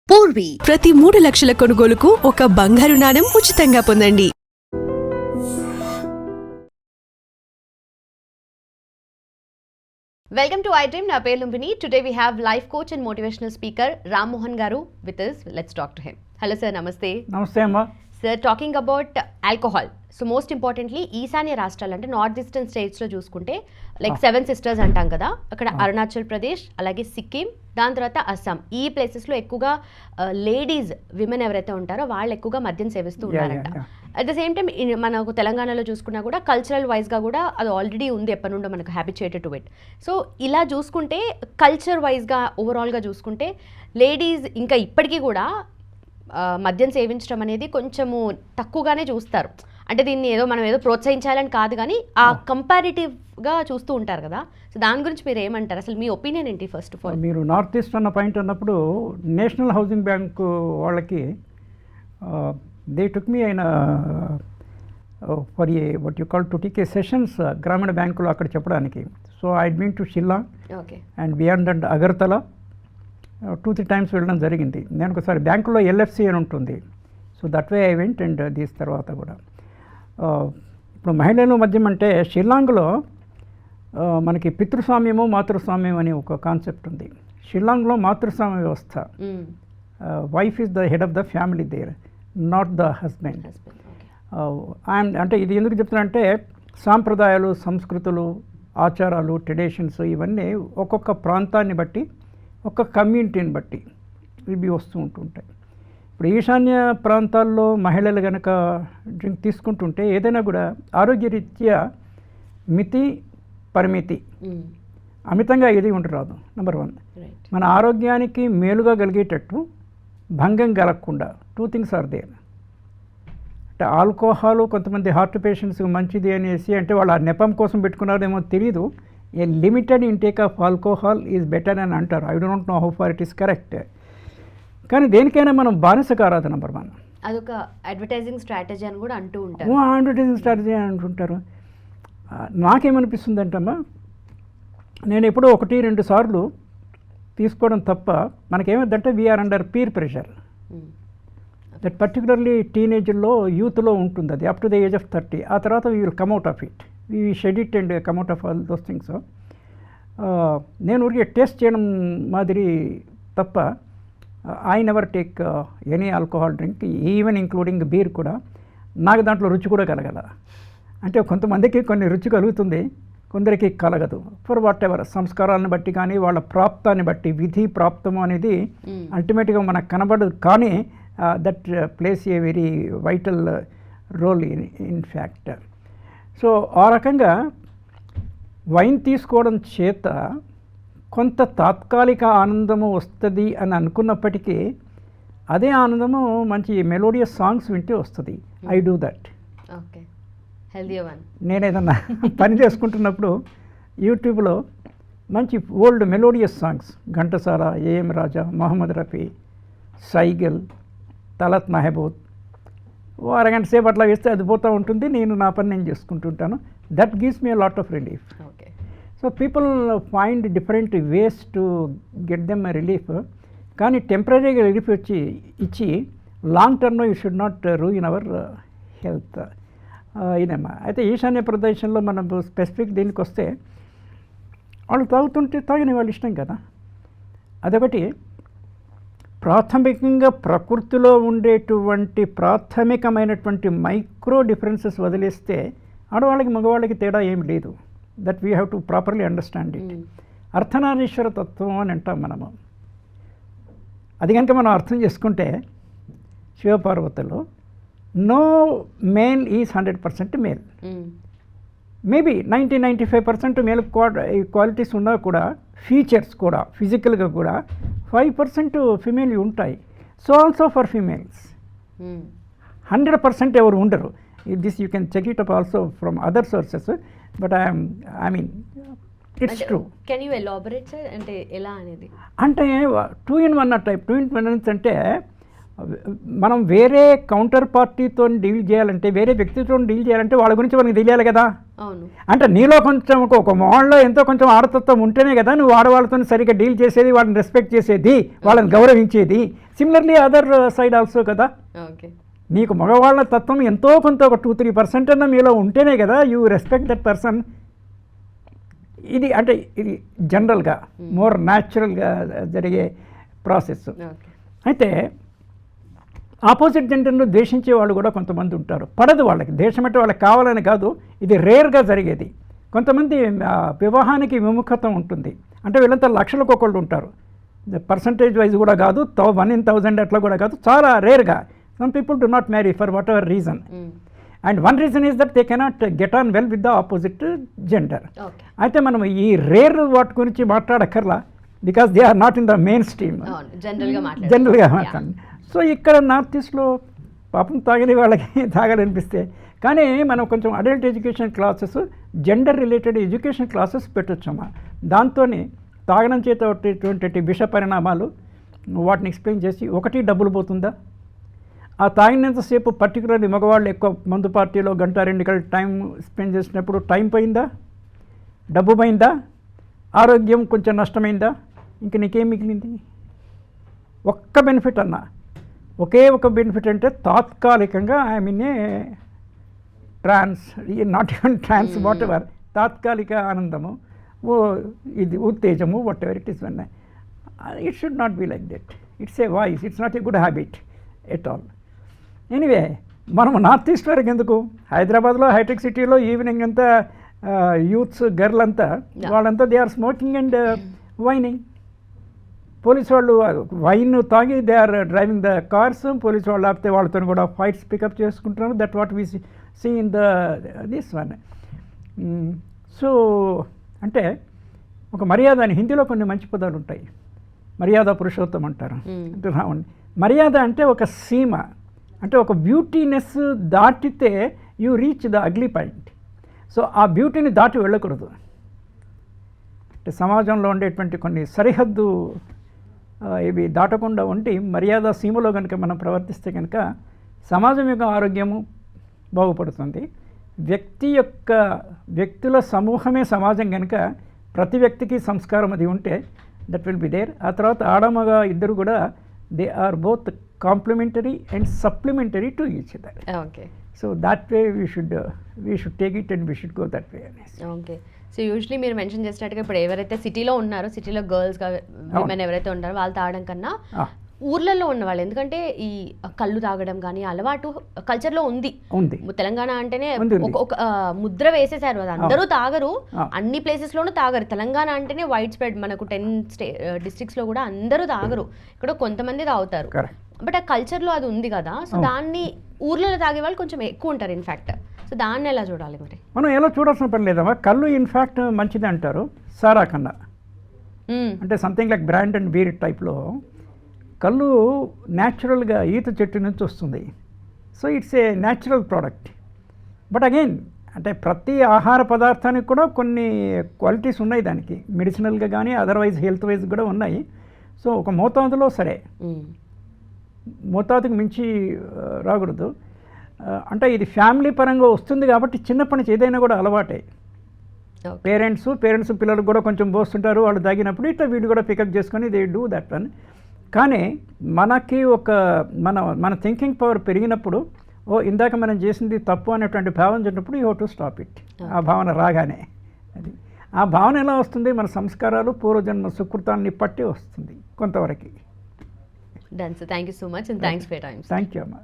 పూర్వీ ప్రతి 3 లక్షల కొనుగోలుకు ఒక బంగారు నాణెం ఉచితంగా పొందండి. Welcome to iDream. Na పేరు Lumbini. Today we have life coach and motivational speaker Ram Mohan garu with us. Let's talk to him. Hello sir, namaste. నమస్తే అమ్మా. Sir, talking about alcohol. So most importantly, ఈశాన్య రాష్ట్రాలు అంటే north eastern స్టేట్స్లో చూసుకుంటే like 7 sisters అంటాం కదా, అక్కడ అరుణాచల్ ప్రదేశ్, అలాగే సిక్కిం, దాని తర్వాత అస్సాం, ఈ ప్లేసెస్లో ఎక్కువగా లేడీస్ విమెన్ ఎవరైతే ఉంటారో వాళ్ళు ఎక్కువగా మద్యం సేవిస్తూ ఉన్నారంట. అట్ ద సేమ్ టైం మనకు తెలంగాణలో చూసుకున్నా కూడా కల్చరల్ వైజ్గా కూడా అది ఆల్రెడీ ఉంది, ఎప్పటి నుండో మనకు హ్యాబిచుయేటెడ్ టు ఇట్. సో ఇలా చూసుకుంటే కల్చర్ వైజ్గా ఓవరాల్గా చూసుకుంటే లేడీస్ ఇంకా ఇప్పటికీ కూడా మద్యం సేవించడం అనేది కొంచెము తక్కువగానే చూస్తారు. అంటే దీన్ని మనం ఏదో ప్రోత్సహించాలని కాదు, కానీ ఆ కంపారిటివ్గా చూస్తూ ఉంటారు కదా. సో దాని గురించి మీరు ఏమంటారు, అసలు మీ ఒపీనియన్ ఏంటి? ఫస్ట్ ఆఫ్ ఆల్ మీరు నార్త్ ఈస్ట్ అన్న పాయింట్ అన్నప్పుడు నేషనల్ హౌసింగ్ బ్యాంక్ వాళ్ళకి దే టుక్ మీ అయిన for a what you call to take a sessions గ్రామీణ బ్యాంకులో అక్కడ చెప్పడానికి. So I been to Shillong and beyond and Agartala 2-3 times వెళ్ళడం జరిగింది. నేను ఒకసారి బ్యాంకులో ఎల్ఎఫ్సి అని ఉంటుంది, so that way I went and these తర్వాత కూడా ఇప్పుడు మహిళల మద్యం అంటే షిల్లాంగ్లో మనకి పితృస్వామ్యము మాతృస్వామ్యం అని ఒక కాన్సెప్ట్ ఉంది. షిల్లాంగ్లో మాతృస్వామ్య వ్యవస్థ, wife is the head of the family there, not the husband. అంటే ఇది ఎందుకు చెప్తున్నా, సాంప్రదాయాలు, సంస్కృతులు, ఆచారాలు, ట్రెడిషన్స్ ఇవన్నీ ఒక్కొక్క ప్రాంతాన్ని బట్టి, ఒక్కొక్క కమ్యూనిటీని బట్టి ఇవి వస్తూ ఉంటుంటాయి. ఇప్పుడు ఈశాన్య ప్రాంతాల్లో మహిళలు కనుక డ్రింక్ తీసుకుంటుంటే ఏదైనా కూడా ఆరోగ్యరీత్యా మితి పరిమితి, అమితంగా ఏది ఉండరాదు. నెంబర్ 1, మన ఆరోగ్యానికి మేలుగా కలిగేటట్టు భంగం కలగకుండా 2 things ఆర్ దేర్. అంటే ఆల్కహాల్ కొంతమంది హార్ట్ పేషెంట్స్కి మంచిది అనేసి అంటే వాళ్ళు ఆ నెపం కోసం పెట్టుకున్నారేమో తెలియదు. A limited intake of alcohol is better అని అంటారు. I don't know how far it is correct. కానీ దేనికైనా మనం బానిస కారాదు. నెంబర్ 1, అదొక అడ్వర్టైజింగ్ స్ట్రాటజీ అని కూడా అంటూ ఉంటారు. అడ్వర్టైజింగ్ స్ట్రాటజీ అని అంటుంటారు. నాకేమనిపిస్తుంది అంటమ్మా, నేను ఎప్పుడో 1-2 సార్లు తీసుకోవడం తప్ప మనకేమైందంటే we are under peer pressure. That particularly టీనేజ్లో, యూత్లో ఉంటుంది అది up to the age of 30. ఆ తర్వాత we will come out of it, we shed it and come out of all those things. నేను ఊరికే టేస్ట్ చేయడం మాదిరి తప్ప I never take any alcohol drink, even including beer కూడా. నాకు దాంట్లో రుచి కూడా కలగల. అంటే కొంతమందికి కొన్ని రుచి కలుగుతుంది, కొందరికి కలగదు. ఫర్ వాట్ ఎవర్ సంస్కారాలను బట్టి కానీ వాళ్ళ ప్రాప్తాన్ని బట్టి, విధి ప్రాప్తము అనేది అల్టిమేట్గా మనకు కనబడదు, కానీ that plays a very vital role in fact. So ఆ రకంగా వైన్ తీసుకోవడం చేత కొంత తాత్కాలిక ఆనందము వస్తుంది అని అనుకున్నప్పటికీ అదే ఆనందము మంచి మెలోడియస్ సాంగ్స్ వింటే వస్తుంది. I do that. Okay, healthy one. నేను ఏదన్నా పని చేసుకుంటున్నప్పుడు యూట్యూబ్లో మంచి old melodious songs, Ghantasala, A M Raja, Mohammed Rafi, Saigal, Talat Mahmood, అరగంట సేపు అట్లా వేస్తే అది పోతూ ఉంటుంది. నేను నా పని నేను చేసుకుంటుంటాను. That gives me a lot of relief. Okay. So people find different ways to get them relief. కానీ టెంపరీగా రిలీఫ్ ఇచ్చి లాంగ్ టర్మ్లో you should not ruin our health. ఇదేమ్మా. అయితే ఈశాన్య ప్రదేశంలో మనం స్పెసిఫిక్ దీనికి వస్తే వాళ్ళు తాగుతుంటే తాగిన వాళ్ళు ఇష్టం కదా. అదొకటి. ప్రాథమికంగా ప్రకృతిలో ఉండేటువంటి ప్రాథమికమైనటువంటి మైక్రో డిఫరెన్సెస్ వదిలేస్తే ఆడవాళ్ళకి మగవాళ్ళకి తేడా ఏమి లేదు. That we have to properly understand it. Ardhanarishvara తత్వం అని అంటాం మనము. అది కనుక మనం అర్థం చేసుకుంటే శివపార్వతులు no male is 100% male. Maybe 90-95% male qualities ఉన్నా కూడా, ఫీచర్స్ కూడా ఫిజికల్గా కూడా 5% ఫిమేల్ ఉంటాయి. సో ఆల్సో ఫర్ ఫిమేల్స్ 100% ఎవరు ఉండరు. This you can check it up also from other sources, but I mean it's true. Can you elaborate sir? అంటే ఎలా అనేది? అంటే 2 in 1 టైప్. 2 in 1 అంటే మనం వేరే కౌంటర్ పార్టీతో డీల్ చేయాలంటే, వేరే వ్యక్తితో డీల్ చేయాలంటే వాళ్ళ గురించి మనకి తెలియాలి కదా. అవును. అంటే నీలో కొంచెం ఒక మోడల్లో ఎంతో కొంచెం ఆడతత్వం ఉంటేనే కదా నువ్వు ఆడవాళ్ళతో సరిగ్గా డీల్ చేసేది, వాళ్ళని రెస్పెక్ట్ చేసేది, వాళ్ళని గౌరవించేది. సిమిలర్లీ అదర్ సైడ్ ఆల్సో కదా. ఓకే. నీకు మగవాళ్ళ తత్వం ఎంతో కొంత ఒక 2-3% అన్న మీలో ఉంటేనే కదా యూ రెస్పెక్ట్ దట్ పర్సన్. ఇది అంటే ఇది జనరల్గా మోర్ న్యాచురల్గా జరిగే ప్రాసెస్. ఓకే. అయితే ఆపోజిట్ జెండర్ను ద్వేషించే వాళ్ళు కూడా కొంతమంది ఉంటారు. పడదు వాళ్ళకి, దేశం అంటే వాళ్ళకి కావాలని కాదు, ఇది రేర్గా జరిగేది. కొంతమంది వివాహానికి విముఖత ఉంటుంది. అంటే వీళ్ళంతా లక్షలకు ఒకళ్ళు ఉంటారు. పర్సంటేజ్ వైజ్ కూడా కాదు, 1 in 1000 అట్లా కూడా కాదు, చాలా రేర్గా. Some people do not marry for whatever reason. And one reason is that they cannot get on well with the opposite gender. Okay. అయితే మనం ఈ రేర్ వాటి గురించి మాట్లాడక్కర్లా, because they are not in the mainstream. జనరల్గా మాట్లాడండి. So ఇక్కడ north ఈస్ట్లో పాపం తాగని వాళ్ళకి తాగాలనిపిస్తే, కానీ మనం కొంచెం adult education classes, gender related education classes పెట్టొచ్చమ్మా. దాంతో తాగడం చేత వచ్చేటువంటి విష పరిణామాలు వాటిని ఎక్స్ప్లెయిన్ చేసి, ఒకటి డబ్బులు పోతుందా, ఆ తాగినంతసేపు పర్టికులర్లీ మగవాళ్ళు ఎక్కువ మందు పార్టీలో 1-2 గంటలు టైం స్పెండ్ చేసినప్పుడు టైం పోయిందా, డబ్బు పోయిందా, ఆరోగ్యం కొంచెం నష్టమైందా, ఇంక నీకేం మిగిలింది? ఒక్క బెనిఫిట్ అన్నా, ఒకే ఒక బెనిఫిట్ అంటే తాత్కాలికంగా I mean not even trance whatever, తాత్కాలిక ఆనందము, ఇది ఉత్తేజము, whatever it is. One it should not be like that. It's a vice, it's not a good habit at all. Anyway, మనం north east వరకు ఎందుకు, హైదరాబాద్లో hitech సిటీలో evening అంతా యూత్స్ గర్ల్ అంతా వాళ్ళంతా they are smoking and wining. Police వాళ్ళు wine తాగి they are driving the cars. Police వాళ్ళు ఆపితే వాళ్ళతో కూడా ఫైట్స్ పికప్ చేసుకుంటున్నారు. That what we see in this one. So అంటే ఒక మర్యాద అని హిందీలో కొన్ని మంచి పదాలు ఉంటాయి. మర్యాద పురుషోత్తం అంటారు. అంటే రావండి, మర్యాద అంటే ఒక సీమ, అంటే ఒక బ్యూటీనెస్ దాటితే you reach the ugly point. So ఆ బ్యూటీని దాటి వెళ్ళకూడదు. అంటే సమాజంలో ఉండేటువంటి కొన్ని సరిహద్దు ఇవి దాటకుండా ఉండి మర్యాద సీమలో కనుక మనం ప్రవర్తిస్తే కనుక సమాజం యొక్క ఆరోగ్యము బాగుపడుతుంది. వ్యక్తుల సమూహమే సమాజం కనుక ప్రతి వ్యక్తికి సంస్కారం అది ఉంటే దట్ విల్ బి దేర్. ఆ తర్వాత ఆడమగ ఇద్దరు కూడా they are both complementary and supplementary to each other. Okay. So that way we should take it and we should go that way అనేసి. ఓకే. సో యూజువలీ మీరు మెన్షన్ చేసినట్టుగా ఇప్పుడు ఎవరైతే సిటీలో ఉన్నారో, సిటీలో గర్ల్స్గా విమెన్ ఎవరైతే ఉంటారో వాళ్ళు తాగడం కన్నా ఊర్లలో ఉన్న వాళ్ళు, ఎందుకంటే ఈ కళ్ళు తాగడం కానీ అలవాటు కల్చర్లో ఉంది. తెలంగాణ అంటేనే ఒక ముద్ర వేసేసారు, అది అందరూ తాగరు, అన్ని ప్లేసెస్లోనూ తాగరు. తెలంగాణ అంటేనే వైడ్ స్ప్రెడ్, మనకు 10 డిస్ట్రిక్ట్స్లో కూడా అందరూ తాగరు, ఇక్కడ కొంతమంది తాగుతారు. బట్ ఆ కల్చర్లో అది ఉంది కదా. సో దాన్ని ఊర్లలో తాగే వాళ్ళు కొంచెం ఎక్కువ ఉంటారు ఇన్ఫ్యాక్ట్. సో దాన్ని ఎలా చూడాలి మరి? మనం ఎలా చూడాల్సిన పని లేదమ్మా. కళ్ళు ఇన్ఫ్యాక్ట్ మంచిది అంటారు సారా కన్నా. అంటే something like brand and beer టైప్లో కళ్ళు న్యాచురల్గా ఈత చెట్టు నుంచి వస్తుంది. So it's a natural product. But again అంటే ప్రతి ఆహార పదార్థానికి కూడా కొన్ని క్వాలిటీస్ ఉన్నాయి, దానికి మెడిసినల్గా కానీ అదర్వైజ్ హెల్త్ వైజ్ కూడా ఉన్నాయి. సో ఒక మోతాదులో సరే, మోతాదుకు మించి రాకూడదు. అంటే ఇది ఫ్యామిలీ పరంగా వస్తుంది కాబట్టి చిన్నప్పటి నుంచి ఏదైనా కూడా అలవాటే. పేరెంట్స్ పిల్లలకు కూడా కొంచెం పోస్తుంటారు, వాళ్ళు తాగినప్పుడు ఇట్లా వీళ్ళు కూడా పికప్ చేసుకొని దే డూ దట్ వన్. కానీ మనకి ఒక మన థింకింగ్ పవర్ పెరిగినప్పుడు, ఇందాక మనం చేసింది తప్పు అనేటువంటి భావన చెప్పినప్పుడు you have to stop it. ఆ భావన రాగానే అది ఆ భావన ఎలా వస్తుంది? మన సంస్కారాలు పూర్వజన్మ సుకృతాన్ని పట్టి వస్తుంది కొంతవరకు. Done. So thank you so much and thanks for your time. Thank you, Amma.